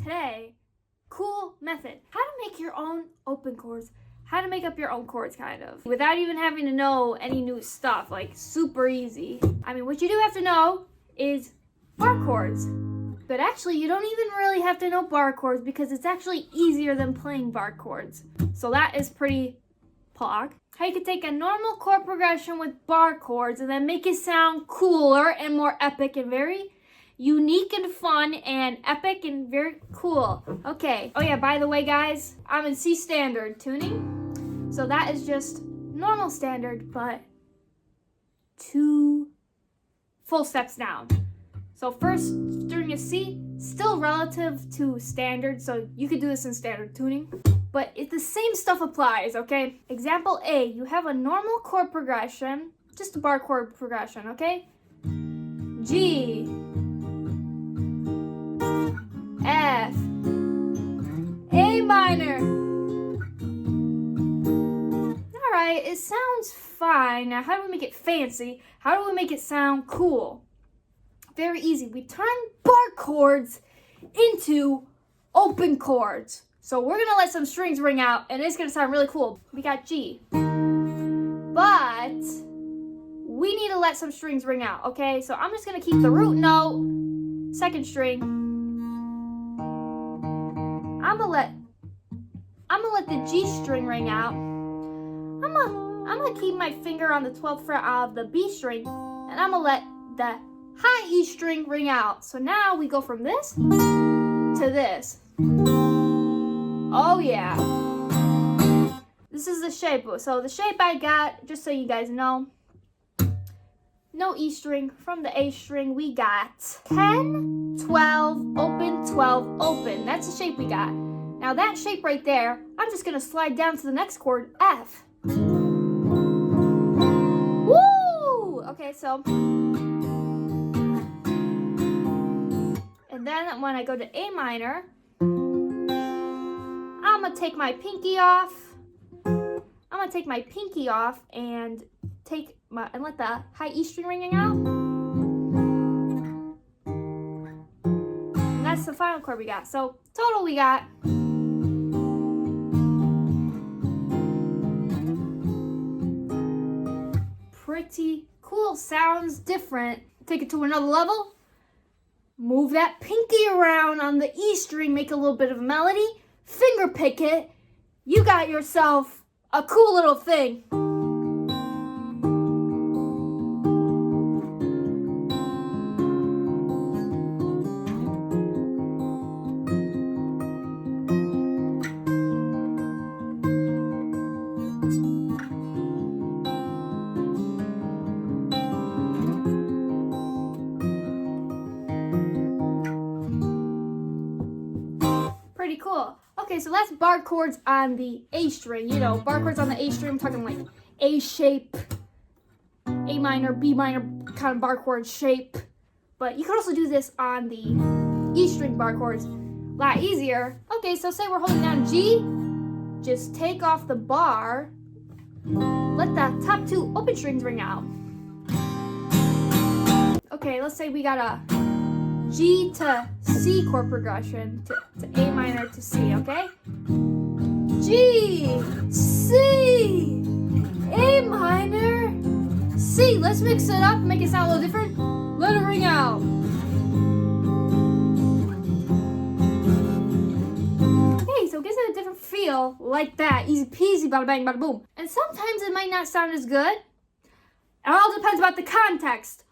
Today, cool method. How to make your own open chords. How to make up your own chords, kind of. Without even having to know any new stuff. Like, super easy. I mean, what you do have to know is bar chords. But actually, you don't even really have to know bar chords because it's actually easier than playing bar chords. So that is pretty pog. How you can take a normal chord progression with bar chords and then make it sound cooler and more epic and very unique and fun and epic and very cool. Okay. Oh yeah, by the way, guys, I'm in C standard tuning. So that is just normal standard, but 2 full steps down. So first string is C, still relative to standard, so you could do this in standard tuning. But the same stuff applies, okay? Example A, you have a normal chord progression, just a bar chord progression, okay? G, F, A minor. All right, it sounds fine. Now, how do we make it fancy? How do we make it sound cool? Very easy. We turn bar chords into open chords. So we're gonna let some strings ring out and it's gonna sound really cool. We got G. But we need to let some strings ring out, okay? So I'm just gonna keep the root note, second string. I'm gonna let the G string ring out. I'm gonna keep my finger on the 12th fret of the B string and I'm gonna let the high E string ring out. So now we go from this to this. Oh yeah. This is the shape. So the shape I got, just so you guys know, no E string. From the A string, we got 10, 12, open, 12, open. That's the shape we got. Now that shape right there, I'm just gonna slide down to the next chord, F. Woo! Okay, so. And then when I go to A minor, I'm gonna take my pinky off. And let the high E string ringing out. And that's the final chord we got. So total we got pretty cool. Sounds different. Take it to another level. Move that pinky around on the E string, make a little bit of a melody. Finger pick it. You got yourself a cool little thing. Pretty cool. Okay, so that's bar chords on the A string. You know, bar chords on the A string. I'm talking like A shape, A minor, B minor kind of bar chord shape. But you can also do this on the E string bar chords. A lot easier. Okay, so say we're holding down G. Just take off the bar. Let the top 2 open strings ring out. Okay, let's say we got a G to C chord progression to A minor to C, okay? G, C, A minor, C. Let's mix it up, make it sound a little different. Let it ring out. Okay, so it gives it a different feel like that. Easy peasy, bada bang, bada boom. And sometimes it might not sound as good. It all depends about the context.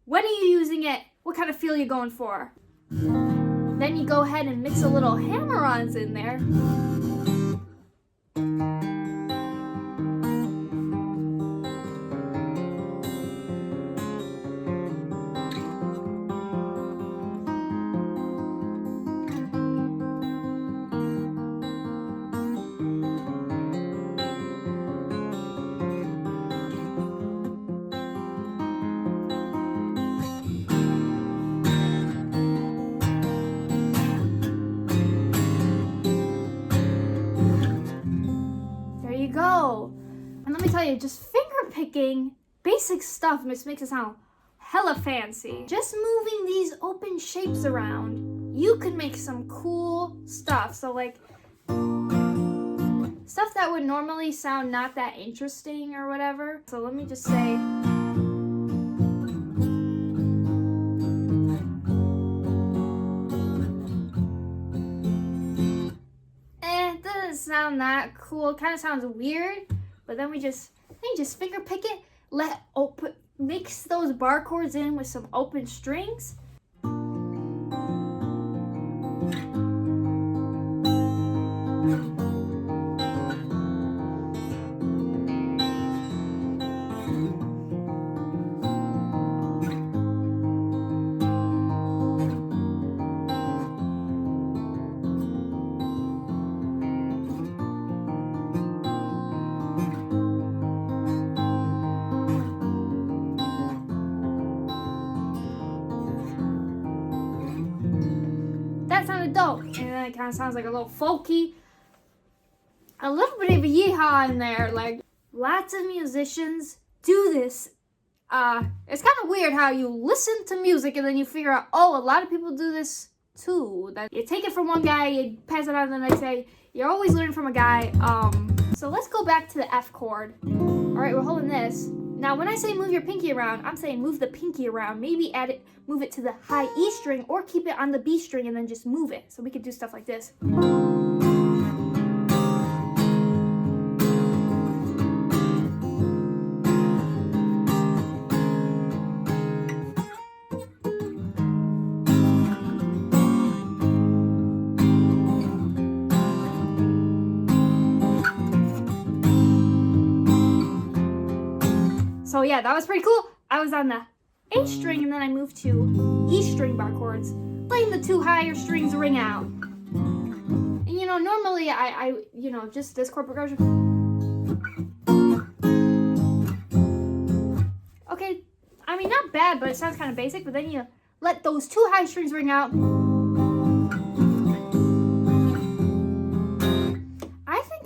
When are you using it? What kind of feel you're going for? Then you go ahead and mix a little hammer-ons in there. Go. And let me tell you, just finger picking, basic stuff just makes it sound hella fancy. Just moving these open shapes around you can make some cool stuff. So like stuff that would normally sound not that interesting or whatever. So let me just say, it doesn't sound that cool. It kind of sounds weird, but then we just finger pick it, mix those bar chords in with some open strings. That sounded dope, and then it kind of sounds like a little folky, a little bit of a yeehaw in there. Like, lots of musicians do this. It's kind of weird how you listen to music and then you figure out, oh, a lot of people do this too. That you take it from one guy, you pass it on to the next guy. You're always learning from a guy. So let's go back to the F chord. All right, we're holding this. Now, when I say move your pinky around, I'm saying move the pinky around. Maybe move it to the high E string, or keep it on the B string and then just move it. So we could do stuff like this. So yeah, that was pretty cool. I was on the A string and then I moved to E string bar chords, letting the two higher strings ring out. And you know, normally I just this chord progression. Okay, I mean, not bad, but it sounds kind of basic, but then you let those two high strings ring out.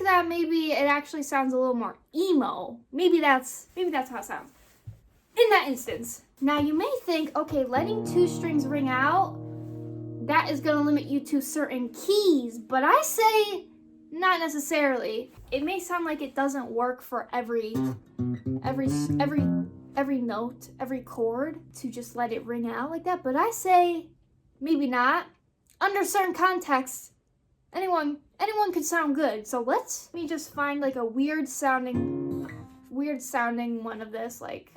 That maybe it actually sounds a little more emo. Maybe that's how it sounds in that instance. Now you may think, okay, letting two strings ring out, that is going to limit you to certain keys, but I say not necessarily. It may sound like it doesn't work for every note, every chord, to just let it ring out like that, but I say maybe not. Under certain contexts, anyone could sound good. So let me just find like a weird sounding one of this. Like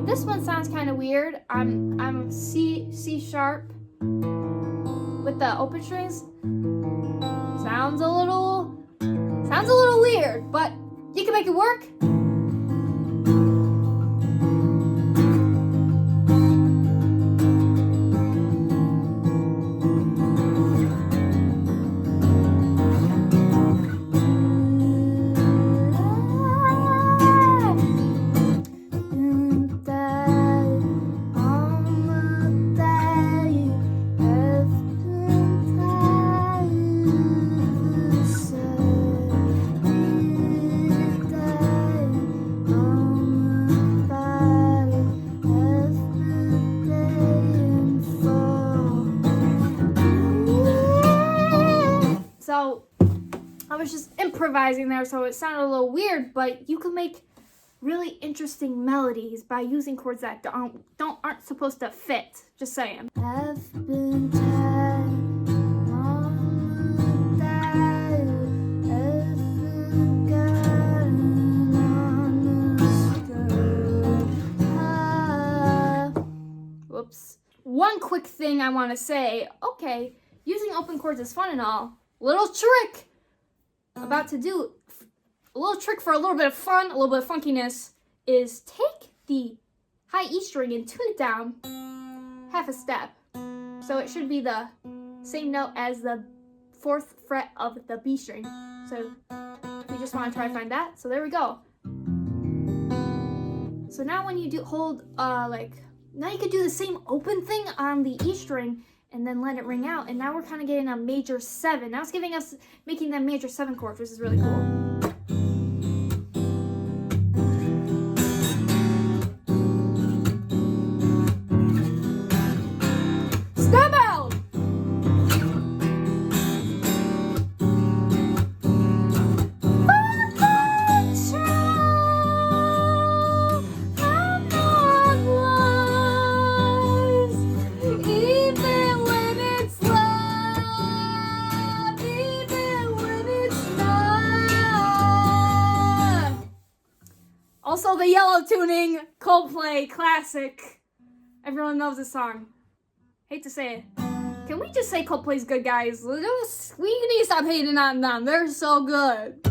this one sounds kind of weird. I'm C sharp with the open strings. Sounds a little weird, but you can make it work. So I was just improvising there, so it sounded a little weird, but you can make really interesting melodies by using chords that aren't supposed to fit. Just saying. I've been tired on the dial, I've forgotten on the skirt. Whoops. One quick thing I want to say. Okay, using open chords is fun and all. Little trick about to do, a little trick for a little bit of fun, a little bit of funkiness, is take the high E string and tune it down half a step. So it should be the same note as the 4th fret of the B string. So we just want to try to find that. So there we go. So now when you hold, now you could do the same open thing on the E string and then let it ring out, and now we're kind of getting a major 7. Now it's making them major 7 chords, which is really cool. Stop tuning, Coldplay, classic. Everyone loves this song. Hate to say it. Can we just say Coldplay's good, guys? We need to stop hating on them. They're so good.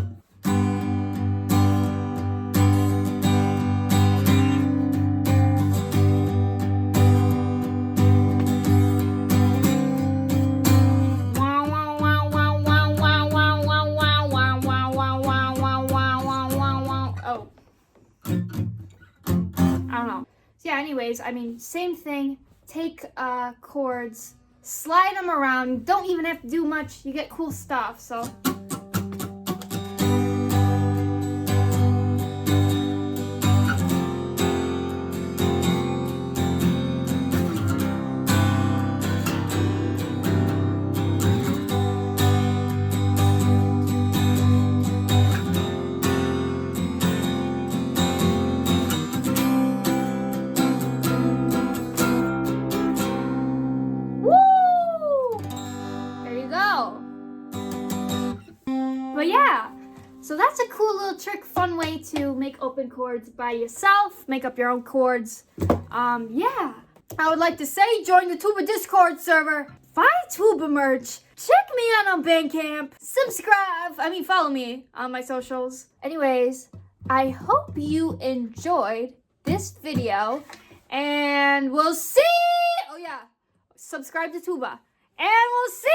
Yeah, anyways, I mean, same thing. Take chords, slide them around. Don't even have to do much. You get cool stuff, so. But yeah, so that's a cool little trick, fun way to make open chords by yourself, make up your own chords. Yeah, I would like to say join the Tuba Discord server, buy tuba merch, check me out on Bandcamp, follow me on my socials. Anyways, I hope you enjoyed this video, and we'll see. Oh yeah, subscribe to Tuba, and we'll see